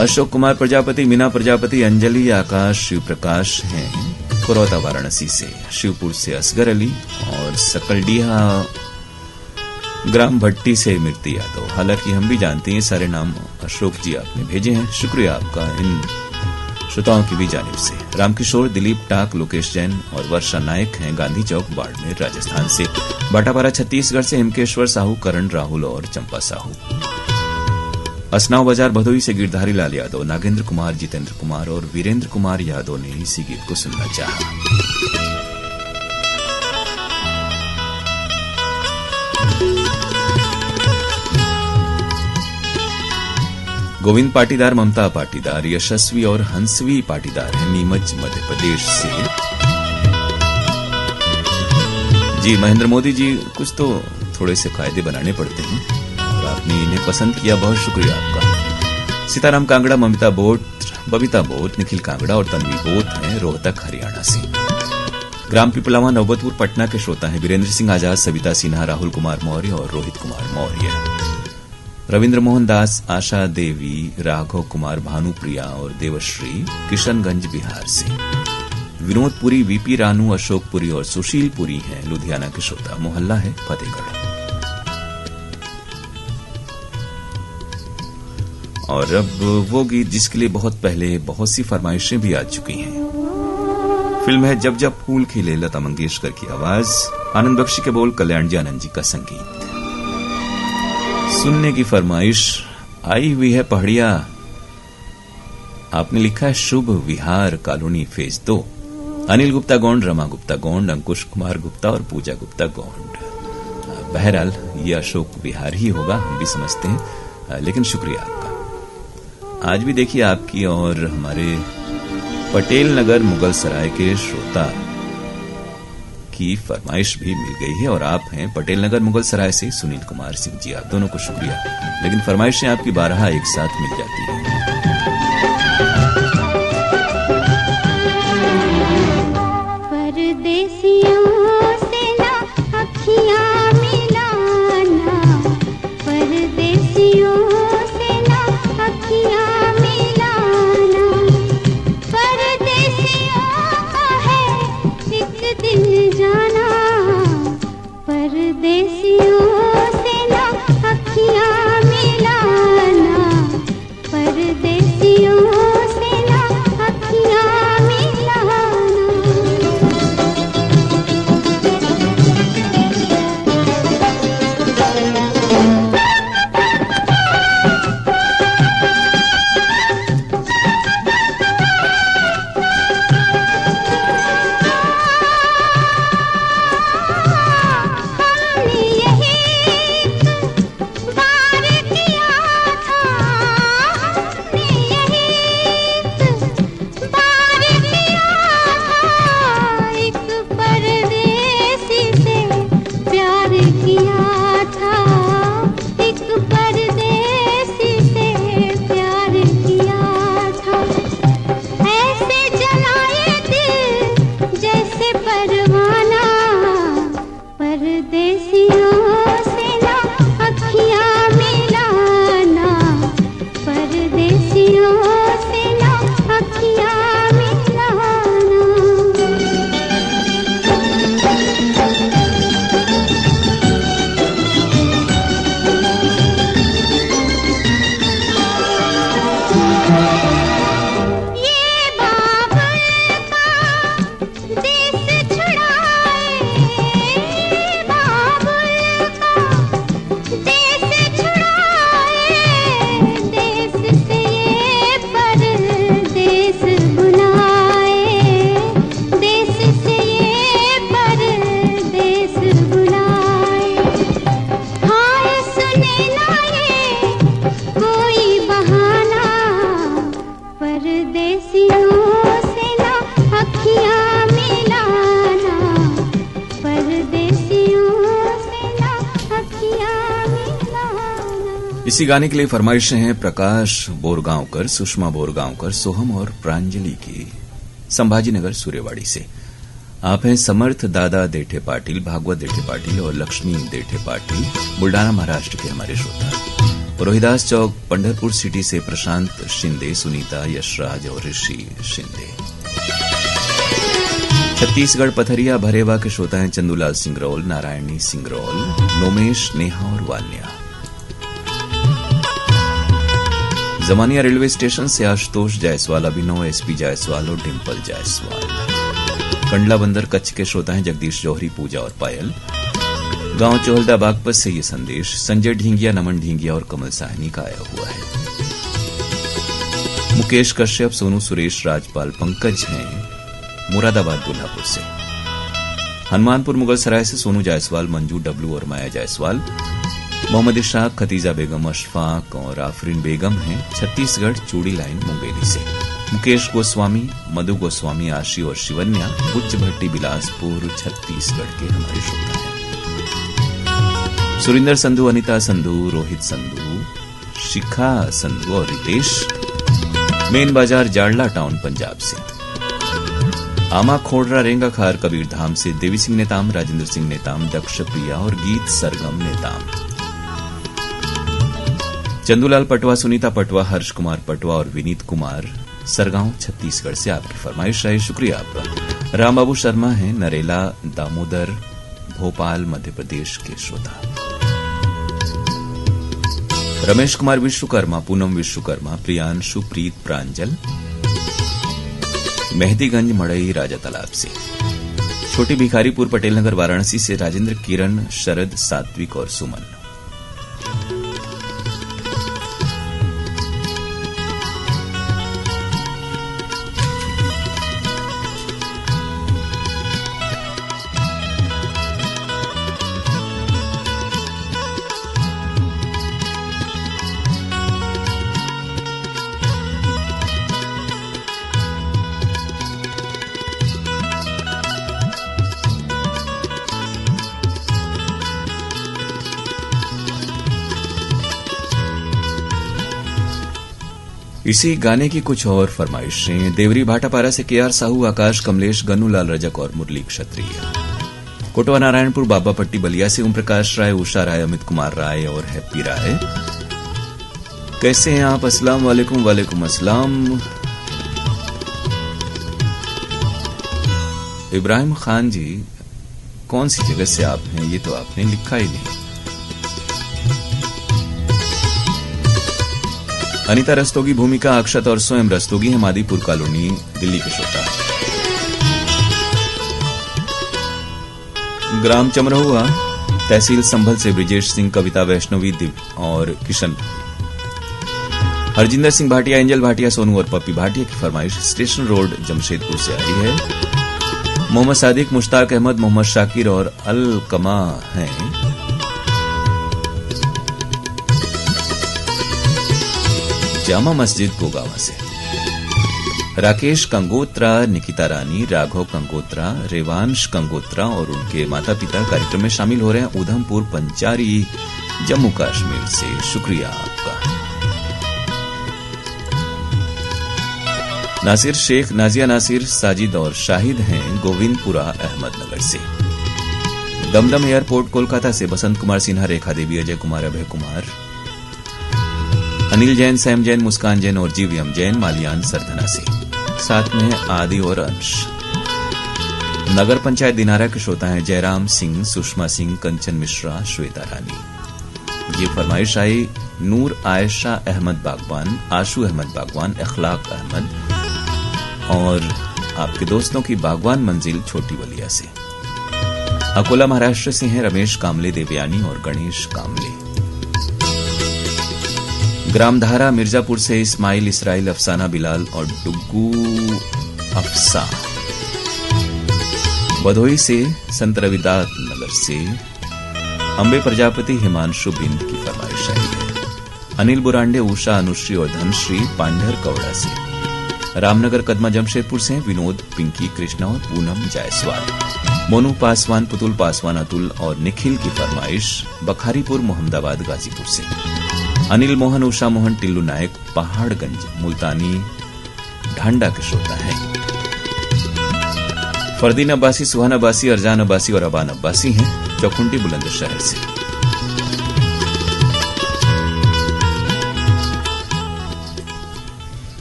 अशोक कुमार प्रजापति, मीना प्रजापति, अंजलि, आकाश, शिव प्रकाश हैं कुरौता वाराणसी से। शिवपुर से असगर अली और सकलडीहा ग्राम भट्टी से मिर्ती यादव। हालांकि हम भी जानते हैं सारे नाम अशोक जी आपने भेजे हैं, शुक्रिया आपका इन श्रोताओं की भी जानिब से। रामकिशोर, दिलीप टाक, लोकेश जैन और वर्षा नायक हैं गांधी चौक, बाड़मेर, राजस्थान से। बाटापारा छत्तीसगढ़ से हिमकेश्वर साहू, करण, राहुल और चंपा साहू। असनाव बाजार भदोई से गिरधारी लाल यादव, नागेंद्र कुमार, जितेंद्र कुमार और वीरेंद्र कुमार यादव ने इसी गीत को सुनना चाहा। गोविंद पाटीदार, ममता पाटीदार, यशस्वी और हंसवी पाटीदार हैं नीमच, मध्य प्रदेश से। जी महेंद्र मोदी जी, कुछ तो थोड़े से कायदे बनाने पड़ते हैं और आपने इन्हें पसंद किया, बहुत शुक्रिया आपका। सीताराम कांगड़ा, ममिता बोट, बबीता बोट, निखिल कांगड़ा और तन्वी बोट हैं रोहतक, हरियाणा से। ग्राम पिपलावा नौबतपुर पटना के श्रोता हैं वीरेंद्र सिंह आजाद, सविता सिन्हा, राहुल कुमार मौर्य और रोहित कुमार मौर्य। रविंद्र मोहन दास, आशा देवी, राघव कुमार, भानुप्रिया और देवश्री किशनगंज बिहार से। विनोद पुरी, वीपी रानू, अशोक पुरी और सुशील पुरी हैं लुधियाना के श्रोता। मोहल्ला है फतेहगढ़। और अब वो गीत जिसके लिए बहुत पहले बहुत सी फरमाइशें भी आ चुकी हैं। फिल्म है जब जब फूल खिले, लता मंगेशकर की आवाज, आनंद बख्शी के बोल, कल्याण जी आनंद जी का संगीत। सुनने की फरमाइश आई हुई है पहाड़िया। आपने लिखा है शुभ विहार कॉलोनी फेज 2। अनिल गुप्ता गोंड, रमा गुप्ता गोंड, अंकुश कुमार गुप्ता और पूजा गुप्ता गोंड। बहरहाल ये अशोक विहार ही होगा, हम भी समझते हैं, लेकिन शुक्रिया आपका। आज भी देखिए आपकी और हमारे पटेल नगर मुगल सराय के श्रोता की फरमाइश भी मिल गई है। और आप हैं पटेल नगर मुगल सराय से सुनील कुमार सिंह जी, आप दोनों को शुक्रिया। लेकिन फरमाइशें आपकी 12 एक साथ मिल जाती हैं। इसी गाने के लिए फरमाइशें हैं प्रकाश बोरगांवकर, सुषमा बोरगांवकर, सोहम और प्रांजलि की, संभाजीनगर सूर्यवाड़ी से। आप हैं समर्थ दादा देठे पाटिल, भागवत देठे पाटिल और लक्ष्मी देठे पाटिल, बुल्डाना महाराष्ट्र के हमारे श्रोता। रोहिदास चौक पंढरपुर सिटी से प्रशांत शिंदे, सुनीता, यशराज और ऋषि शिंदे। छत्तीसगढ़ पथरिया भरेवा के श्रोता हैं चंदूलाल सिंगरौल, नारायणी सिंगरौल, नोमेश, नेहा और वान्या। जमानिया रेलवे स्टेशन से आशुतोष जायसवाल, अभिनव, एसपी जायसवाल और डिम्पल जायसवाल। कंडला बंदर कच्छ के श्रोता हैं जगदीश जौहरी, पूजा और पायल। गांव चोहलदा बागपत से ये संदेश संजय ढींगिया, नमन ढींगिया और कमल साहनी का आया हुआ है। मुकेश कश्यप, सोनू सुरेश, राजपाल पंकज हैं मुरादाबाद दुल्हापुर से। हनुमानपुर मुगल सराय से सोनू जायसवाल, मंजू, डब्लू और माया जायसवाल। मोहम्मद इशाक, खतीजा बेगम, अशफाक और आफरीन बेगम हैं छत्तीसगढ़ चूड़ी लाइन मुंगेली से। मुकेश गोस्वामी, मधु गोस्वामी, आशी और शिवन्या बुच्च भट्टी बिलासपुर छत्तीसगढ़ के हमारे श्रोता हैं। सुरिंदर संधू, अनिता संधू, रोहित संधू, शिखा संधू और रितेश मेन बाजार जाड़ला टाउन पंजाब से। आमा खोड़रा रेंगा खार कबीर धाम से देवी सिंह नेताम, राजेंद्र सिंह नेताम, दक्ष प्रिया और गीत सरगम नेताम। चंदूलाल पटवा, सुनीता पटवा, हर्ष कुमार पटवा और विनीत कुमार सरगांव छत्तीसगढ़ से आपकी फरमाइश है, शुक्रिया आपका। राम बाबू शर्मा हैं नरेला दामोदर भोपाल मध्य प्रदेश के श्रोता। रमेश कुमार विश्वकर्मा, पूनम विश्वकर्मा, प्रियांशु प्रीत प्रांजल मेहदीगंज मड़ई राजा तालाब से। छोटी भिखारीपुर पटेल नगर वाराणसी से राजेंद्र, किरण, शरद, सात्विक और सुमन। इसी गाने की कुछ और फरमाइशें देवरी भाटापारा से केआर साहू, आकाश, कमलेश, गन्नूलाल रजक और मुरली क्षत्रिय। कोटवा नारायणपुर बाबा पट्टी बलिया से ओम प्रकाश राय, उषा राय, अमित कुमार राय और हैप्पी राय। कैसे हैं आप? अस्सलाम वालेकुम। वालेकुम अस्सलाम। इब्राहिम खान जी, कौन सी जगह से आप हैं? ये तो आपने लिखा ही नहीं। अनीता रस्तोगी, भूमिका, अक्षत और स्वयं रस्तोगी हैं मादीपुर कॉलोनी दिल्ली के श्रोता। ग्राम चमरहुआ, तहसील संभल से ब्रिजेश सिंह, कविता वैष्णवी, दिव्य और किशन। हरजिंदर सिंह भाटिया, एंजल भाटिया, सोनू और पप्पी भाटिया की फरमाइश स्टेशन रोड जमशेदपुर से आई है। मोहम्मद सादिक, मुश्ताक अहमद, मोहम्मद शाकिर और अल कमा हैं। जामा मस्जिद गोगावा से राकेश कंगोत्रा, निकिता रानी, राघव कंगोत्रा, रेवांश कंगोत्रा और उनके माता पिता कार्यक्रम में शामिल हो रहे हैं उधमपुर पंचारी जम्मू कश्मीर से, शुक्रिया आपका। नासिर शेख, नाजिया नासिर, साजिद और शाहिद हैं गोविंदपुरा अहमदनगर से। दमदम एयरपोर्ट कोलकाता से बसंत कुमार सिन्हा, रेखा देवी, अजय कुमार, अभय कुमार, अनिल जैन, सैम जैन, मुस्कान जैन और जीवीएम जैन मालियान सरधना से। साथ में आदि और अंश। नगर पंचायत दिनारा के श्रोता हैं जयराम सिंह, सुषमा सिंह, कंचन मिश्रा, श्वेता रानी। ये फरमाइश आई नूर आयशा अहमद बागवान, आशू अहमद बागवान, अखलाक अहमद और आपके दोस्तों की बागवान मंजिल छोटी बलिया से। अकोला महाराष्ट्र से हैं रमेश कामले, देवयानी और गणेश कामले। ग्रामधारा मिर्जापुर से इस्माइल, इसराइल, अफसाना, बिलाल और डुग्गू अफसा। बधोई से संत रविदास नगर से अंबे प्रजापति, हिमांशु बिंद की फरमाइश आई है। अनिल बुरांडे, उषा, अनुश्री और धनश्री पांढर कौड़ा से। रामनगर कदमा जमशेदपुर से विनोद, पिंकी, कृष्णा और पूनम जायसवाल। मोनू पासवान, पुतुल पासवान, अतुल और निखिल की फरमाइश बखारीपुर मोहम्मदाबाद गाजीपुर से। अनिल मोहन, उषा मोहन, टिल्लू नायक पहाड़गंज मुल्तानी ढांडा के श्रोता हैं। फरदीन अब्बासी, सुहान अब्बासी, अरजान अब्बासी और अबान अब्बासी हैं चौखुंटी बुलंदशहर से।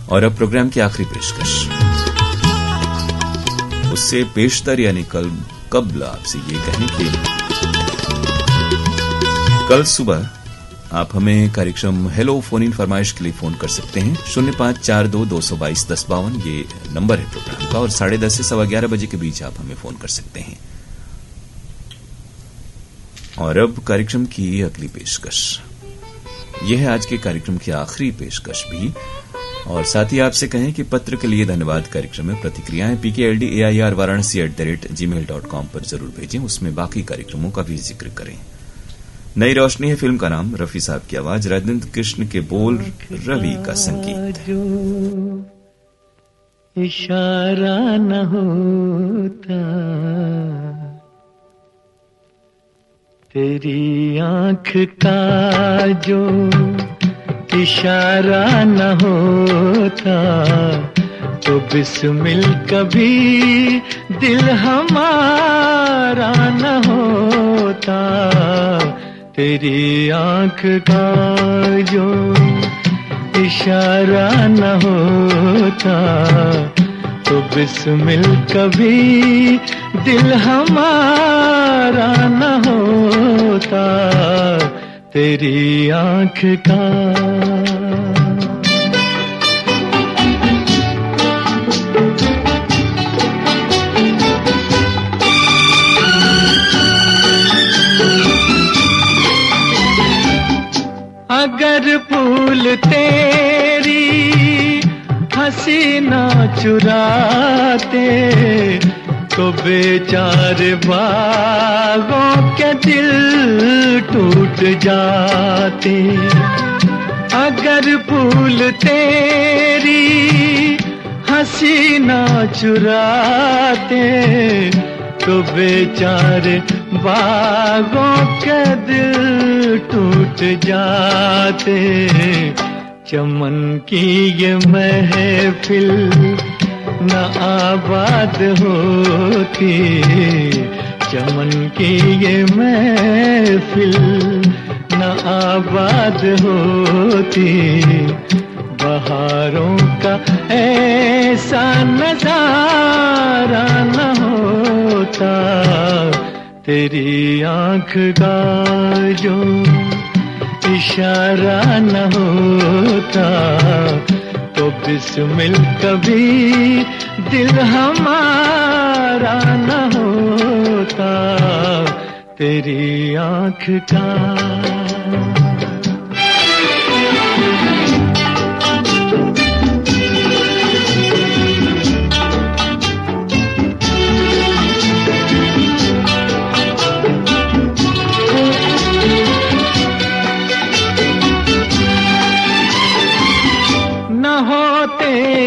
और अब प्रोग्राम की आखिरी पेशकश, उससे पेशतर यानी कबल आपसे ये कहें कि कल सुबह आप हमें कार्यक्रम हेलो फोन इन फरमाइश के लिए फोन कर सकते हैं। 0542-222-1052 ये नंबर है प्रोग्राम का, और 10:30 से 11:15 बजे के बीच आप हमें फोन कर सकते हैं। और अब कार्यक्रम की अगली पेशकश, यह है आज के कार्यक्रम की आखिरी पेशकश भी, और साथ ही आपसे कहें कि पत्र के लिए धन्यवाद कार्यक्रम में प्रतिक्रियाएं PKLD AIR-varanasi@gmail.com पर जरूर भेजें, उसमें बाकी कार्यक्रमों का भी जिक्र करें। नई रोशनी है फिल्म का नाम, रफी साहब की आवाज, राजेंद्र कृष्ण के बोल, रवि का संगीत। इशारा न होता तेरी आंख का, जो इशारा न होता तो बिस्मिल कभी दिल हमारा न होता, तेरी आंख का जो इशारा न होता, तो बिस्मिल कभी दिल हमारा न होता, तेरी आंख का। अगर फूल तेरी हंसी ना चुराते, तो बेचारे बागों के दिल टूट जाते। अगर फूल तेरी हंसी ना चुराते, तो बेचारे बागों के दिल टूट जाते। चमन की ये महफिल न आबाद होती, चमन की ये महफिल न आबाद होती, बहारों का ऐसा नजारा न होता, तेरी आंख का जो इशारा न होता, तो बिस्मिल कभी दिल हमारा न होता, तेरी आंख का।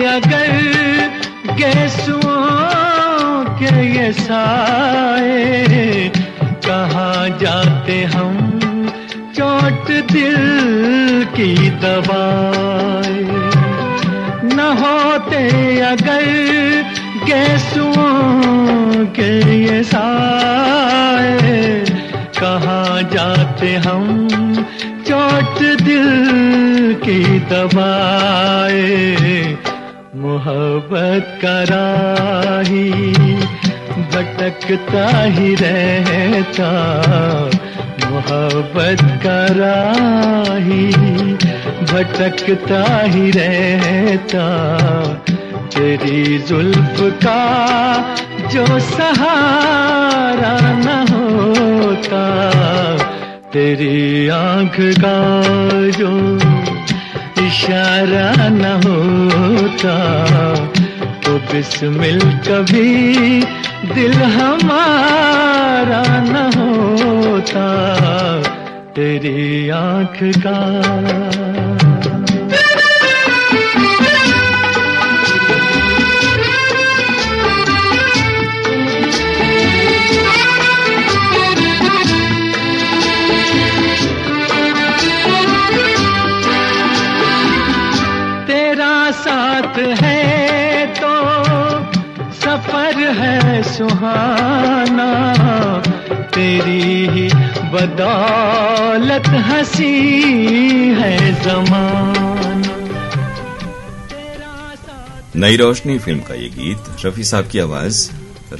अगर गेसुओं के ये साए, कहाँ जाते हम चोट दिल की दवाए। न होते अगर गेसुओं के ये साए, कहाँ जाते हम चोट दिल की दबाए। मोहब्बत का राही भटकता ही रहता, मोहब्बत का राही भटकता ही रहता, तेरी जुल्फ का जो सहारा न होता, तेरी आंख का जो इशारा न होता, तो बिस्मिल कभी दिल हमारा न होता, तेरी आंख का। साथ है तो सफर है सुहाना, तेरी ही बदौलत हंसी है ज़माना। नई रोशनी फिल्म का ये गीत, रफी साहब की आवाज,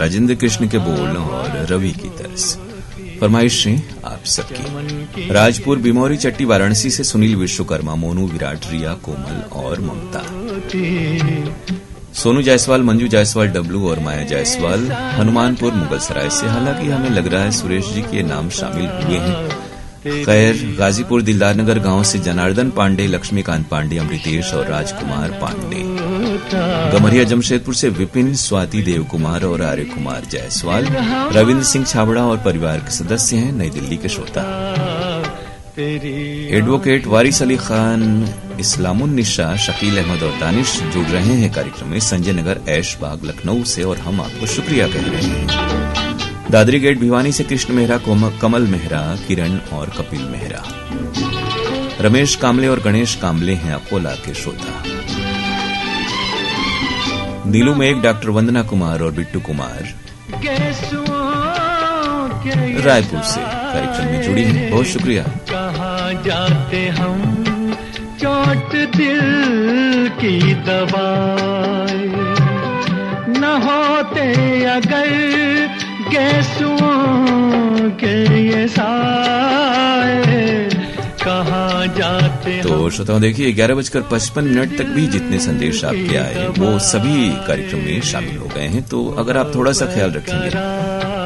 राजेंद्र कृष्ण के बोल और रवि की तर्ज। फरमाइशें आप सबकी। राजपुर, बिमौरी, चट्टी, वाराणसी से सुनील विश्वकर्मा, मोनू, विराट, रिया, कोमल और ममता। सोनू जायसवाल, मंजू जायसवाल, डब्लू और माया जायसवाल, हनुमानपुर, मुगल सराय से। हालांकि हमें लग रहा है सुरेश जी के नाम शामिल हुए हैं। खैर, गाजीपुर दिलदारनगर गांव से जनार्दन पांडे, लक्ष्मीकांत पांडे, अमृतेश और राजकुमार पांडे। गमरिया जमशेदपुर से विपिन, स्वाति, देव कुमार और आर्य कुमार जायसवाल। रविंद्र सिंह छाबड़ा और परिवार के सदस्य हैं, नई दिल्ली के श्रोता। एडवोकेट वारिस अली खान, इस्लामुन्निशा, शकील अहमद और दानिश जुड़ रहे हैं कार्यक्रम में संजय नगर, ऐशबाग, लखनऊ से, और हम आपको शुक्रिया कह रहे हैं। दादरी गेट भिवानी से कृष्ण मेहरा, कमल मेहरा, किरण और कपिल मेहरा। रमेश कामले और गणेश कामले हैं अकोला के श्रोता। नीलू में एक डॉक्टर वंदना कुमार और बिट्टू कुमार रायपुर से कार्यक्रम में जुड़ी हैं, बहुत शुक्रिया। कहाँ जाते हम चोट दिल की दवाई न होते अगर गेसुओं के ये साए कहाँ जाते। तो श्रोताओं देखिए 11:55 तक भी जितने संदेश आपके आए वो सभी कार्यक्रम में शामिल हो गए हैं। तो अगर आप थोड़ा सा ख्याल रखेंगे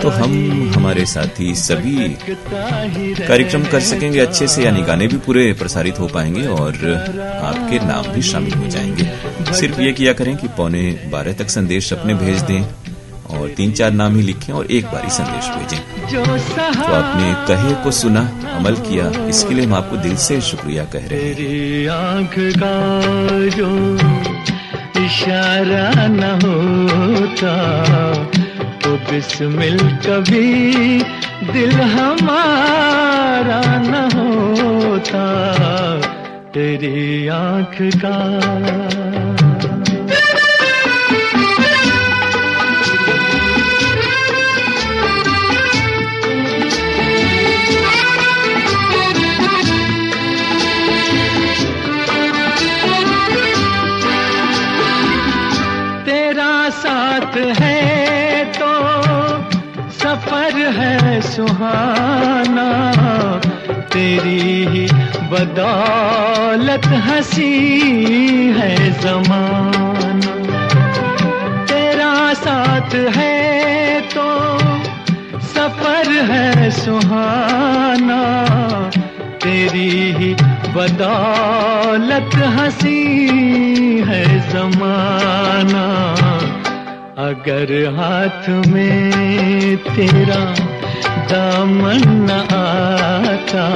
तो हम हमारे साथी सभी कार्यक्रम कर सकेंगे अच्छे से, यानी गाने भी पूरे प्रसारित हो पाएंगे और आपके नाम भी शामिल हो जाएंगे। सिर्फ ये किया करें कि 11:15 तक संदेश अपने भेज दें और 3-4 नाम ही लिखें और एक बारी संदेश भेजें। तो आपने कहे को सुना, अमल किया, इसके लिए हम आपको दिल से शुक्रिया कह रहे हैं। तेरी आंख का जो इशारा न होता तो बिस्मिल कभी दिल हमारा न होता। तेरी आंख का साथ है तो सफर है सुहाना। तेरी ही बदौलत हंसी है ज़माना। तेरा साथ है तो सफर है सुहाना। तेरी ही बदौलत हंसी है ज़माना। अगर हाथ में तेरा दामन न आता,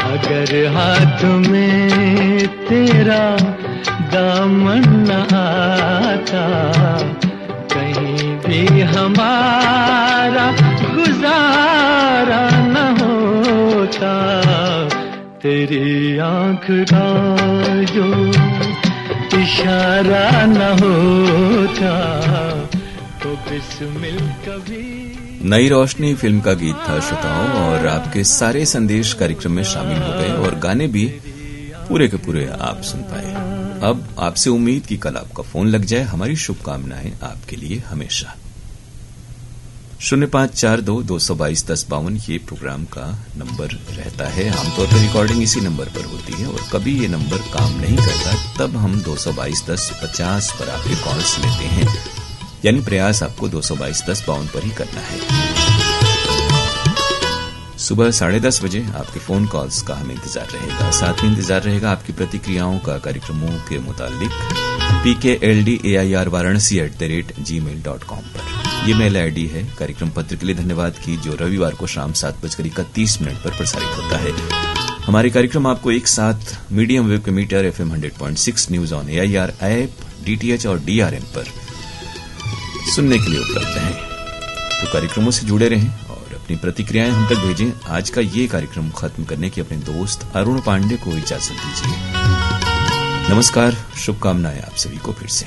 अगर हाथ में तेरा दामन न आता, कहीं भी हमारा गुजारा न होता। तेरी आंख का जो इशारा न होता तो बिस्मिल कभी। नई रोशनी फिल्म का गीत था श्रोताओं, और आपके सारे संदेश कार्यक्रम में शामिल हो गए और गाने भी पूरे के पूरे आप सुन पाए। अब आपसे उम्मीद कि कल आपका फोन लग जाए। हमारी शुभकामनाएं आपके लिए हमेशा। 0542-222-1052 ये प्रोग्राम का नंबर रहता है। आमतौर पर रिकॉर्डिंग इसी नंबर पर होती है और कभी ये नंबर काम नहीं करता तब हम 222-1050 पर आपके कॉल्स लेते हैं, यानी प्रयास आपको 222-1052 पर ही करना है। सुबह 10:30 बजे आपके फोन कॉल्स का हमें इंतजार रहेगा। साथ ही इंतजार रहेगा आपकी प्रतिक्रियाओं का कार्यक्रमों के मुतालिक pkldair@varanasi@gmail.com पर। ये मेल आईडी है। कार्यक्रम पत्र के लिए धन्यवाद की जो रविवार को शाम 7:31 पर प्रसारित होता है। हमारे कार्यक्रम आपको एक साथ मीडियम वेव के meter FM 100.6 news on AIR app, DTH और DRM पर सुनने के लिए उपलब्ध है। तो कार्यक्रमों से जुड़े रहें और अपनी प्रतिक्रियाएं हम तक भेजें। आज का ये कार्यक्रम खत्म करने की अपने दोस्त अरुण पांडे को इजाजत दीजिए। नमस्कार, शुभकामनाएं आप सभी को फिर से।